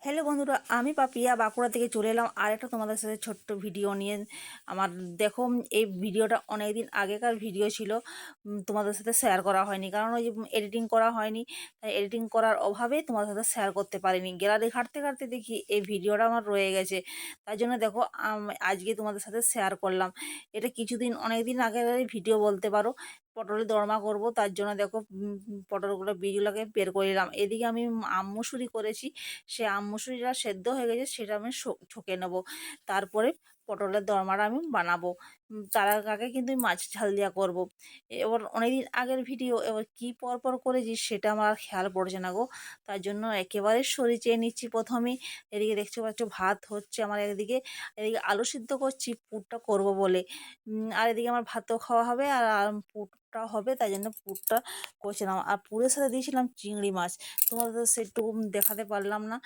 Hello বন্ধুরা, আমি পাপিয়া বাঁকুড়া থেকে চলে এলাম আর একটা তোমাদের সাথে ছোট্ট ভিডিও নিয়ে। আমার দেখো, এই ভিডিওটা অনেক দিন আগেকার ভিডিও ছিল, তোমাদের সাথে শেয়ার করা হয়নি কারণ ওই যে এডিটিং করা হয়নি। তাই এডিটিং করার অভাবে তোমাদের সাথে শেয়ার করতে পারিনি। গ্যালারি ঘাঁটতে ঘাঁটতে দেখি এই ভিডিওটা আমার রয়ে গেছে। তাই জন্য দেখো, আজকে তোমাদের সাথে শেয়ার করলাম। এটা কিছুদিন অনেক দিন আগের ভিডিও বলতে পারো। পটলের দরমা করব, তার জন্য দেখো পটলগুলো বীজগুলোকে বের করে নিলাম। এদিকে আমি আম মুসুরি করেছি, সে আম মুসুরিটা সেদ্ধ হয়ে গেছে, সেটা আমি ছকে নেব। তারপরে পটলের দরমাটা আমি বানাবো। তার আগে কিন্তু আমি মাছ ঝাল দিয়া করবো। এবার অনেকদিন আগের ভিডিও, এবার কি পর করেছি সেটা আমার আর খেয়াল পড়ছে না গো। তার জন্য একেবারে সরি চেয়ে নিচ্ছি প্রথমেই। এদিকে দেখতে পাচ্ছ ভাত হচ্ছে আমার, একদিকে এদিকে আলু সিদ্ধ করছি পুরটা করব বলে। আর এদিকে আমার ভাতও খাওয়া হবে আর পুরটা হবে, তাই জন্য পুরটা করছিলাম। আর পুরের সাথে দিয়েছিলাম চিংড়ি মাছ। তোমাদের তো সেটুকু দেখাতে পারলাম না,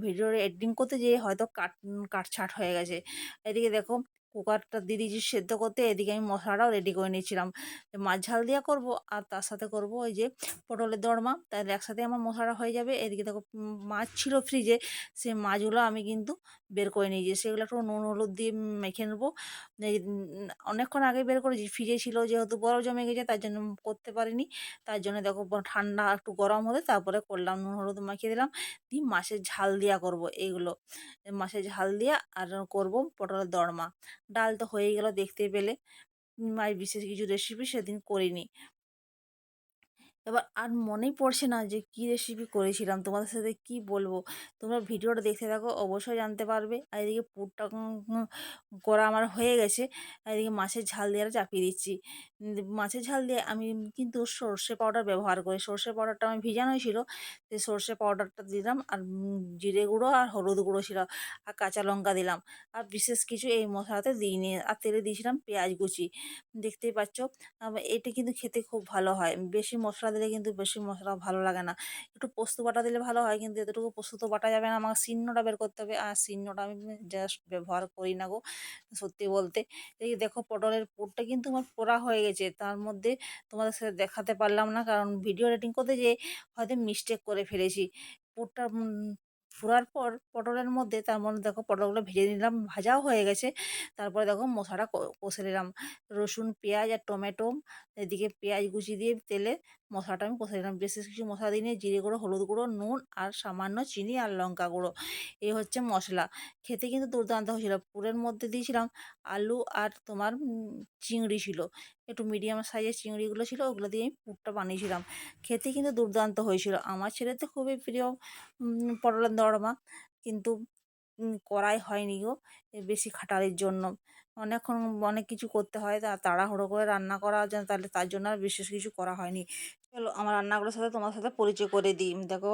ভিডিওর এডিটিং করতে যেয়ে হয়তো কাটছাট হয়ে গেছে। এদিকে দেখো, কুকারটা দিয়ে দিয়েছি সেদ্ধ করতে, এদিকে আমি মশলাটাও রেডি করে নিয়েছিলাম। মাছ ঝাল দিয়া করব আর তার সাথে করব ওই যে পটলের দরমা, তাহলে একসাথে আমার মশলাটা হয়ে যাবে। এদিকে দেখো, মাছ ছিল ফ্রিজে, সেই মাছগুলো আমি কিন্তু বের করে নিয়েছি, সেগুলো একটু নুন হলুদ দিয়ে মেখে নেবো। অনেকক্ষণ আগে বের করেছি, ফ্রিজে ছিল যেহেতু বরফ জমে গেছে, তার জন্য করতে পারিনি। তার জন্য দেখো ঠান্ডা একটু গরম হলে তারপরে করলাম, নুন হলুদ মাখিয়ে দিলাম। দিয়ে মাছের ঝাল দিয়া করব এইগুলো, মাছের ঝাল দিয়া আর করব পটলের দরমা। ডাল তো হয়ে গেল দেখতে পেলে। আর বিশেষ কিছু রেসিপি সেদিন করিনি। এবার আর মনেই পড়ছে না যে কি রেসিপি করেছিলাম, তোমাদের সাথে কি বলবো। তোমরা ভিডিওটা দেখতে থাকো, অবশ্যই জানতে পারবে। আর এদিকে পুরটা করা আমার হয়ে গেছে। আর এদিকে মাছের ঝাল দিয়ে চাপিয়ে দিচ্ছি। মাছের ঝাল দিয়ে আমি কিন্তু সর্ষে পাউডার ব্যবহার করি। সর্ষে পাউডারটা আমি ভিজানোই ছিল, সেই সর্ষে পাউডারটা দিলাম। আর জিরে গুঁড়ো আর হলুদ গুঁড়ো ছিল, আর কাঁচা লঙ্কা দিলাম। আর বিশেষ কিছু এই মশলাতে দিইনি। আর তেলে দিয়েছিলাম পেঁয়াজ কুচি, দেখতেই পাচ্ছ। এটা কিন্তু খেতে খুব ভালো হয়। বেশি মশলা দিলে কিন্তু বেশি মশলা ভালো লাগে না। একটু পোস্ত বাটা দিলে ভালো হয়, কিন্তু এতটুকু পোস্ত তো বাটা যাবে না, আমাকে শিন্নটা বের করতে হবে। আর শিন্নটা আমি জাস্ট ব্যবহার করি না গো, সত্যি বলতে। এই দেখো, পটলের পুরটা কিন্তু আমার পোড়া হয়ে গেছে। তার মধ্যে তোমাদের সাথে দেখাতে পারলাম না, কারণ ভিডিও এডিটিং করতে যেয়ে হয়তো মিস্টেক করে ফেলেছি। পুরটা ফোড়ার পর পটলের মধ্যে, তার মধ্যে দেখো পটলগুলো ভেজে নিলাম, ভাজাও হয়ে গেছে। তারপরে দেখো মশলাটা কষে নিলাম, রসুন পেঁয়াজ আর টমেটো। এদিকে পেঁয়াজ কুচি দিয়ে তেলে মশলাটা আমি কষে নিলাম। বিশেষ কিছু মশলা দিয়ে নিয়ে জিরে গুঁড়ো, হলুদ গুঁড়ো, নুন আর সামান্য চিনি আর লঙ্কা গুঁড়ো, এই হচ্ছে মশলা। খেতে কিন্তু দুর্দান্ত হয়েছিল। পুরের মধ্যে দিয়েছিলাম আলু আর তোমার চিংড়ি ছিল, একটু মিডিয়াম সাইজের চিংড়িগুলো ছিল, ওগুলো দিয়ে আমি পুরটা বানিয়েছিলাম। খেতে কিন্তু দুর্দান্ত হয়েছিল। আমার ছেলে তো খুবই প্রিয় পটলের দরমা, কিন্তু করাই হয়নি গো, বেশি খাটালির জন্য। অনেকক্ষণ অনেক কিছু করতে হয়, তাড়াহুড়ো করে রান্না করা যায়, তাহলে তার জন্য আর বিশেষ কিছু করা হয়নি। চলো আমার রান্নাগুলোর সাথে তোমার সাথে পরিচয় করে দিই। দেখো,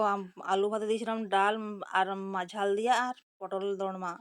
আলু ভাতে দিয়েছিলাম, ডাল আর ঝাল দিয়া আর পটল দরমা।